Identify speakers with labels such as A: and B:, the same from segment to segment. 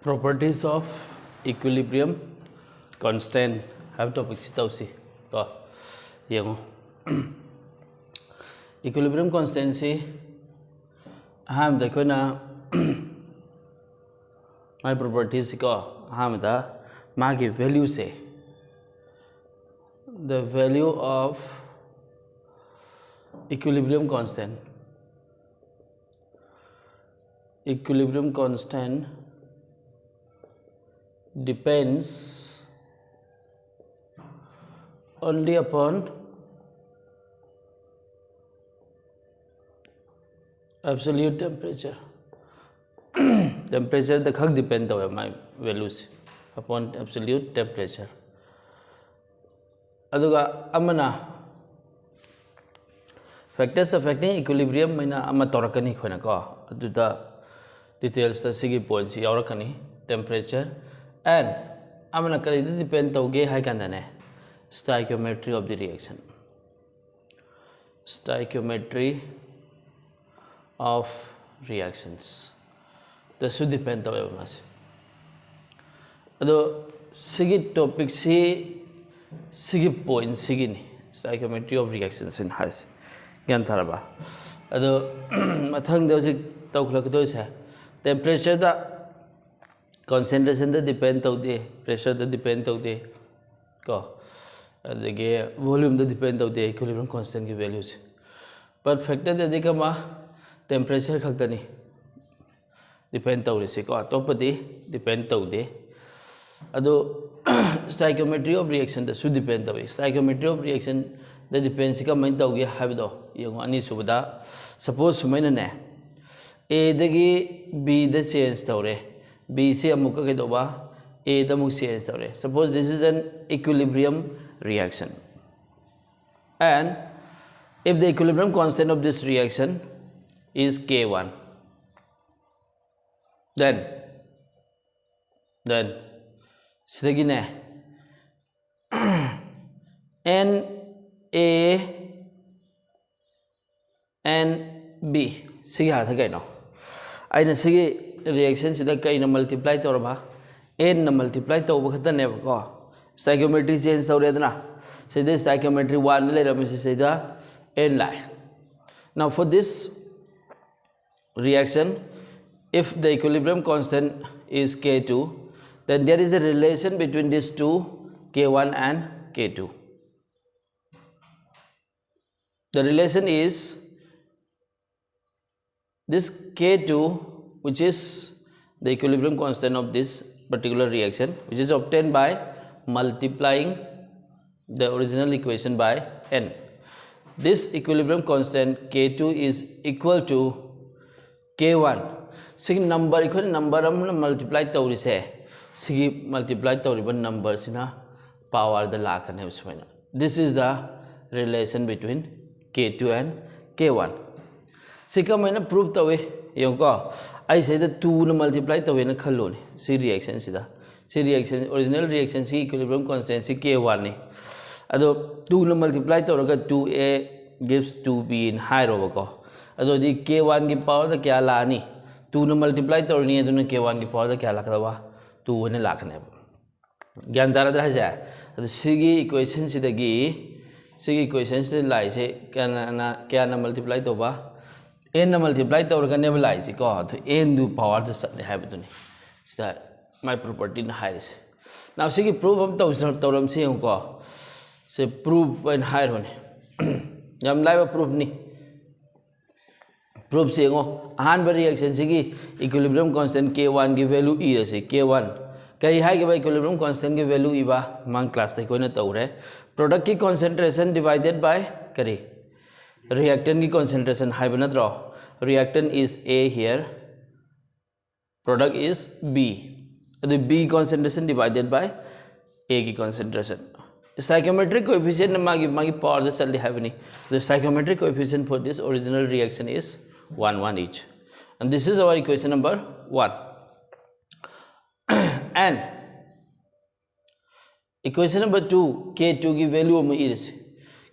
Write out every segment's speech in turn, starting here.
A: Properties of equilibrium constant have topic si tausi ko yengo equilibrium constant si ham da ko na my properties ko ham da magi value se the value of equilibrium constant depends only upon absolute temperature. Temperature the khak depend to my values upon absolute temperature. Aduga amana factors affecting equilibrium maina ama torakani khona ko aduda details ta sigi points yaurakani temperature and amana kari depend toge hai kandane stoichiometry of the reaction. Stoichiometry of reactions. This should depend on us. Ado sigi topic sigi point sigi ni stoichiometry of reactions in has gyan tharaba. Ado mathang de jik tawkhla ko sa temperature da concentration da depend tawde pressure da depend tawde ko adege volume da depend tawde equilibrium constant ki values but factor da dikama temperature khaktani depend tawre se ko atopadi depend tawde ado stoichiometry of reaction da su depend tawi stoichiometry of reaction da depends ka main tawge habdo yengo ani subada suppose sumaina ne a dagi b da change tawre b se amuka ke doba a da muk change tawre suppose this is an equilibrium reaction and if the equilibrium constant of this reaction is K1 then sidagi ne N A N B sigi hatha kai no aina sigi reaction sida kai na multiply torba N na multiply toba khata ne ko stoichiometry change tawre adna sida stoichiometry 1 le ramisi sida N line. Now for this reaction, if the equilibrium constant is K2, then there is a relation between these two K1 and K2. The relation is this K2, which is the equilibrium constant of this particular reaction, which is obtained by multiplying the original equation by N. This equilibrium constant K2 is equal to K1. Sig number equal number multiply tawri se sig multiply tawri ban number sina power the lakane usmaina. This is the relation between K2 and K1. Sika maina prove tawe yonko I say the 2 na multiply tawe na khallo ni si reaction sida si reaction original reaction si equilibrium constant si K1 ni ado 2 na multiply tawraga 2a gives 2b in high row ko ado di K1 ki power da kya lani 2 na multiply tawrni aduna K1 ki power da kya lakadawa 2 ne lakne gyan dara da ja ado sigi equation sidagi sigi equation se lai se kya na multiply toba n na multiply tawraga ne lai se ko to n du power da sat ne habituni sida my property na high se now sigi proof am tawram se ko se proof and higher one yam live proof ni proof se ngo ahan ba reaction sigi equilibrium constant K1 ki value e se K1 kari hai ke ba equilibrium constant ki value e ba mang class tai koina tawre product ki concentration divided by kari reactant ki concentration hai bana draw reactant is A here product is B the B concentration divided by A ki concentration stoichiometric coefficient magi power the cell have any the stoichiometric coefficient for this original reaction is 1 each and this is our equation number 1 and equation number 2 K2 की value में इस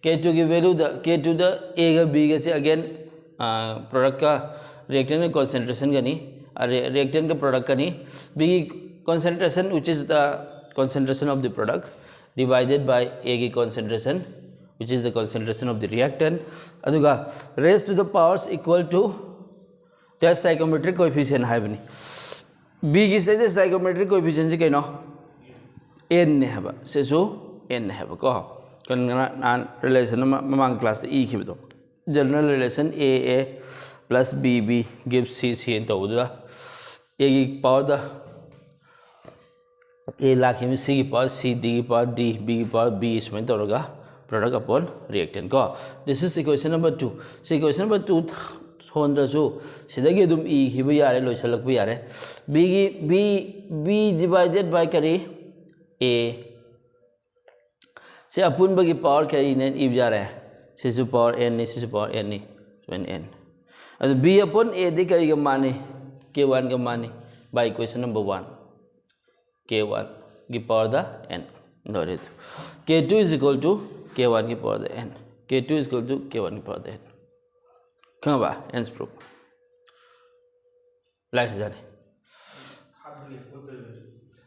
A: K2 की value the K2 the A का B का से again product का reactant concentration का नहीं reactant का product कनी B concentration which is the concentration of the product divided by A की concentration which is the concentration of the reactant अदुगा raised to the powers equal to the stoichiometric coefficient है बनी B की stoichiometric coefficient से कहना n ने है बा से जो n है बा को कौन relation ममांग class E की बतो general relation A plus B gives C इन तो उधर A की power दा A लाखे में C की power C D की power D B की power B इसमें तो होगा product upon reactant को this is equation number 2 so equation number 2 होने जो सिद्धगे दुम E की भी यारे लोग चलक भी यारे B की B divided by करी A से अपुन बगी power करी ने E भी यारे सिसु power n ने सिसु power n ने when n अब B upon A दे करी का माने K1 का माने by equation number 1 K1 की power the n noted K2 is equal to K1 की power the n K2 is equal to K1 की power the n कहाँ बा n's proof लाइट जाने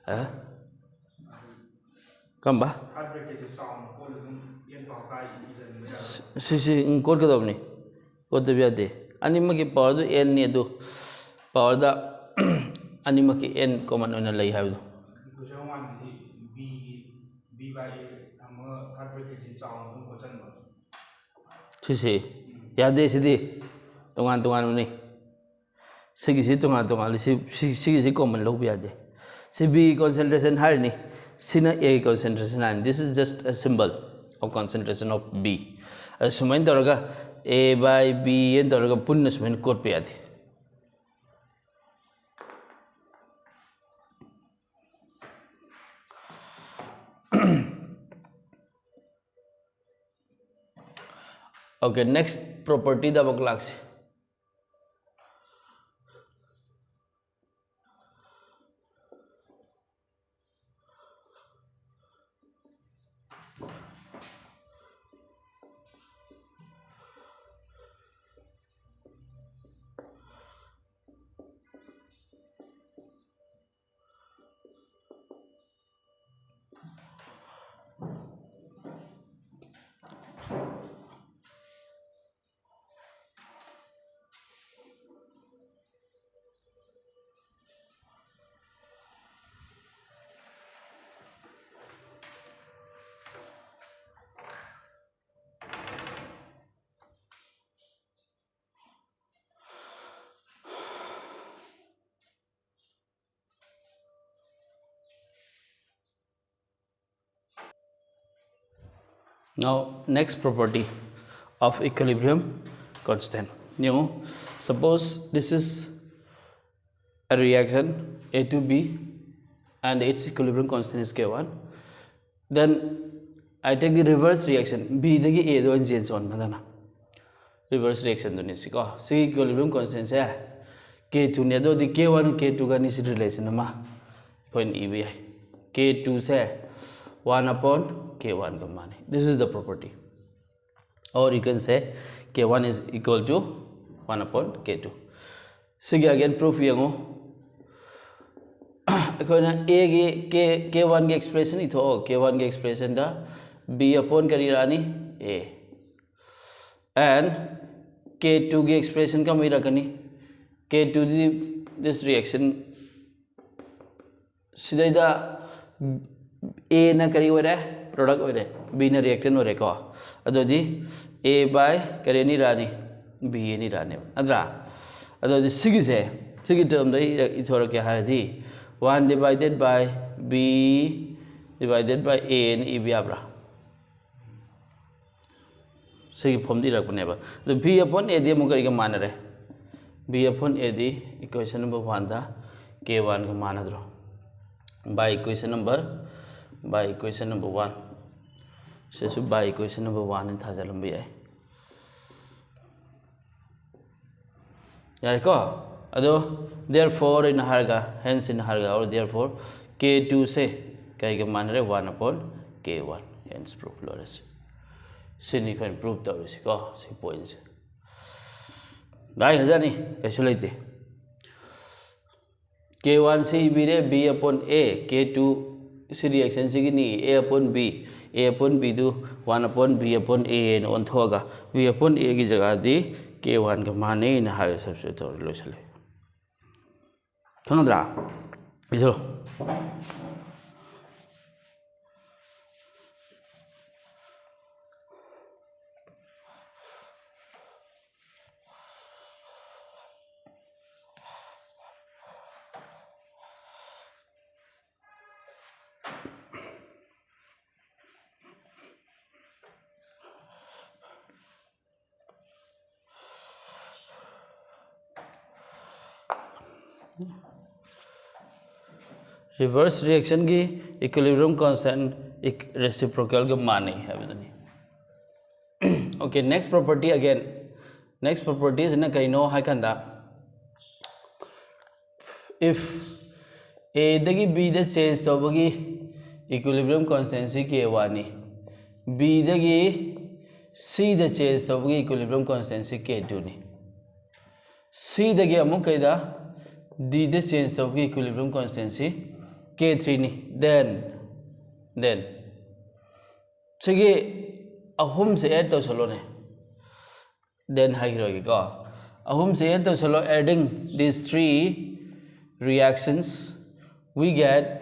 A: हाँ कहाँ बा सी कोड का तो अपनी कोड तो भी आते अनिमा की power तो n ने तो power दा अनिमा की n कॉमन होने लगी है तो सी याद है सीधी तोंगान नहीं सिगी तोंगान सिगी कॉमन लोग भी याद है सी B concentration है नहीं सी ना A concentration है this is just a symbol of concentration of B सुमें तो रगा A by B ये तो रगा पुण्य सुमें कोड पे आती okay next property दा बकलाक से Now next property of equilibrium constant. Suppose this is a reaction A to B and its equilibrium constant is K1. Then I take the reverse reaction B degi A do change on madana. Reverse reaction do nisi ko. See equilibrium constant se K2 ne do the K1 K2 ka nisi relation ma coin EB K2 se 1 upon K1 का मान है this is the property or you can say K1 is equal to 1 upon K2 sige again proof यंगो कोई A की K1 की expression ही तो K1 की expression दा B upon करी रानी A and K2 की expression का मेरा कनी K2 this reaction सीधे दा A ना करी हो रहा है product हो रहा है B ना reactant हो रहा है को अदोजी A by करे नहीं रानी B ये नहीं राने अदरा अदोजी सिगी term दे इधर क्या है दी 1 divided by B divided by A and E भी आपरा सिगी फॉर्म दी रख बने बा तो B upon A दी मुकरी का मान रहे B upon A the equation number 1 था K1 का मान अदरो by equation number 1 से by equation number 1 इन था जलम भी है यार को अदो therefore इन हारगा hence इन हारगा और therefore K2 से क्या के मान रहे 1 upon K1 hence proof Lowry से नहीं कोई proof तो इसी को से points गाय हजार नहीं कैसे लेते K1 से इबीरे B upon A, K2 से reaction से किनी A upon B, A upon B तो 1 upon B upon A न on थोगा B upon A की जगह दी K1 का माने इन हारे सबसे तो लो चले कहाँ चलो रिवर्स रिएक्शन की इक्विलिब्रियम कांस्टेंट एक रेसिप्रोकल के माने है बेदनी okay next property again next properties ना करिनो है कंदा इफ ए दगी बी द चेंज तोबगी इक्विलिब्रियम कांस्टेंसी के वानी बी दगी सी द चेंज तोबगी इक्विलिब्रियम कांस्टेंसी के टू नी सी दगी अमुक कैदा डी द चेंज तोबगी equilibrium constancy K3 ni then sige ahum se add to chalo ne then hai rogi ko ahum se add to chalo adding these three reactions we get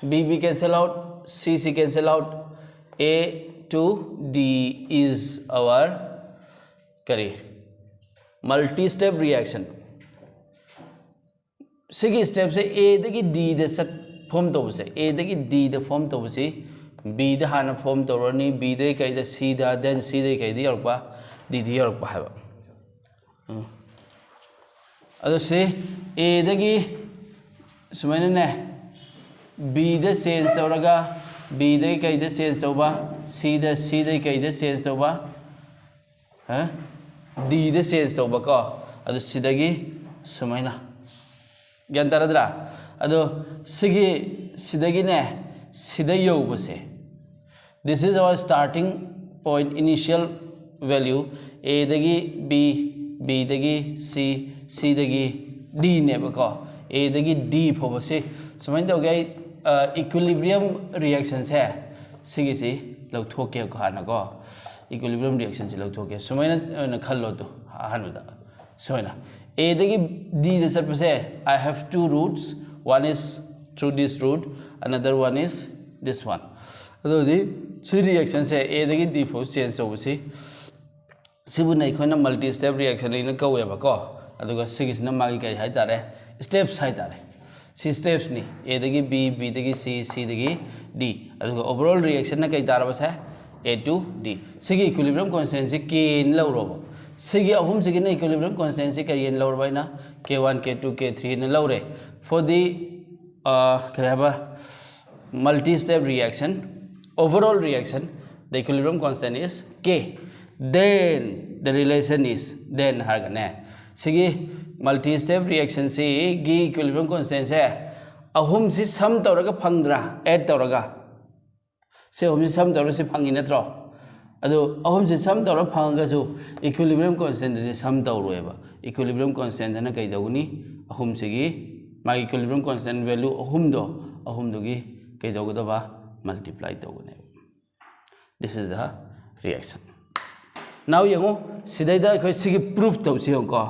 A: B cancel out C cancel out A to D is our kare multi step reaction sige step se A dagi D de sak form to se A dagi D the form to se B the hana form to roni B the kai the C the then C the kai the yorpa D the yorpa ha ado se A dagi sumaina ne B the change to raga B the kai the change to ba C the kai the change to ba ha D the change to ba ko ado sidagi sumaina gyan taradra ado sidagi ne sidayo base this is our starting point initial value A dagi B dagi C dagi D ne ba ko A dagi D pho base sumain to gai equilibrium reactions hai sigi si log thoke ko hana ko equilibrium reaction si log thoke sumain na khallo to hanu da soina A dagi D the surface I have two routes one is through this route another one is this one ado the three reactions hai A dagi D fo change to si sibu nai khona multi step reaction ni ka we ba ko aduga sigis na magi kai hai tare steps hai tare si steps ni A dagi B dagi C dagi D aduga overall reaction na kai tar ba sa A to D sigi equilibrium constant si k in law ro sigi ahum sigi na equilibrium constant si kai in law ba na K1 K2 K3 na law re for the multi step reaction overall reaction the equilibrium constant is K then the relation is then hargane sigi multi step reaction si gi equilibrium constant se ahum si sum tawraga phangdra add tawraga se ahum si sum tawra si phangi natro ado ahum si sum tawra phanga su equilibrium constant si sum tawroeba equilibrium constant na kai dawni ahum sigi my equilibrium constant value ahum do gi kai dawga multiply dawne this is the reaction now yango sidai da khoi sigi proof taw si ko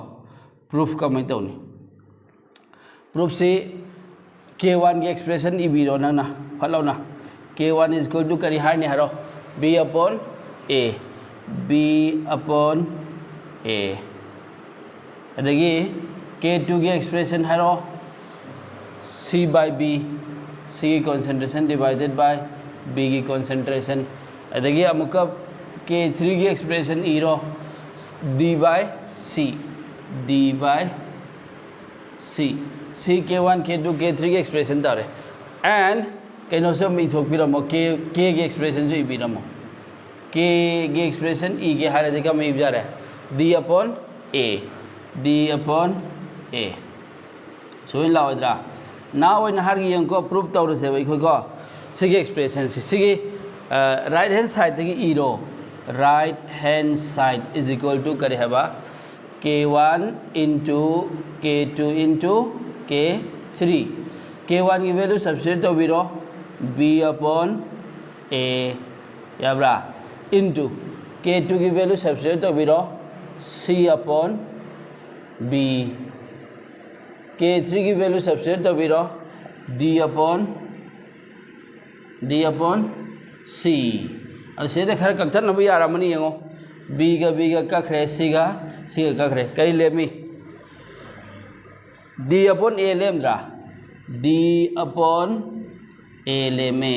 A: proof ka mai tawni proof se K1 ki expression ibiro na phalo na K1 is equal to kari hai ne haro B upon A adagi K2 ki expression haro C by B C की concentration divided by B की concentration adagi amuka K3 की expression iro D by C C K1 K2 K3 की expression tare and kaino se mi thok piramo K की expression jo ibiramo K की expression E के हारे देखा मैं इब्जा रहा D upon A so in law idra now in har gi ko proof tawre se bai khoi ko sigi expression sigi right hand side gi iro right hand side is equal to kare haba K1 into K2 into K3 3 k1 की value substitute तौबिरो b upon a याब्रा into k2 की value substitute तौबिरो c upon b k3 की value substitute तौबिरो d upon c असे खर कक्थनब यारमनी यंगो b का कखरे c का कखरे कई लेमी d upon a लेमद्रा d upon a लेमे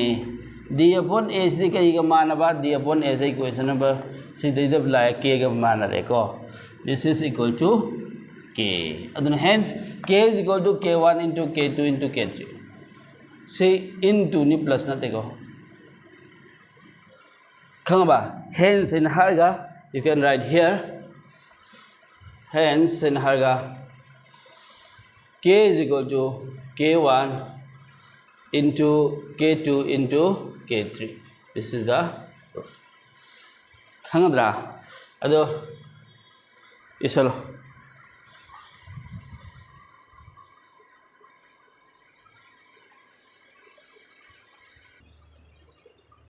A: d upon a से कई का मानबा d upon a से इक्वेशन नंबर सी दे लाए k का मान रे को this is equal to k अदुन hence k is equal to k1 into k2 into k3 से into नि प्लस ना तेको खंगबा hence in harga you can write here hence in harga k is equal to k1 into k2 into k3 this is the proof खंगद्रा अदो इसलो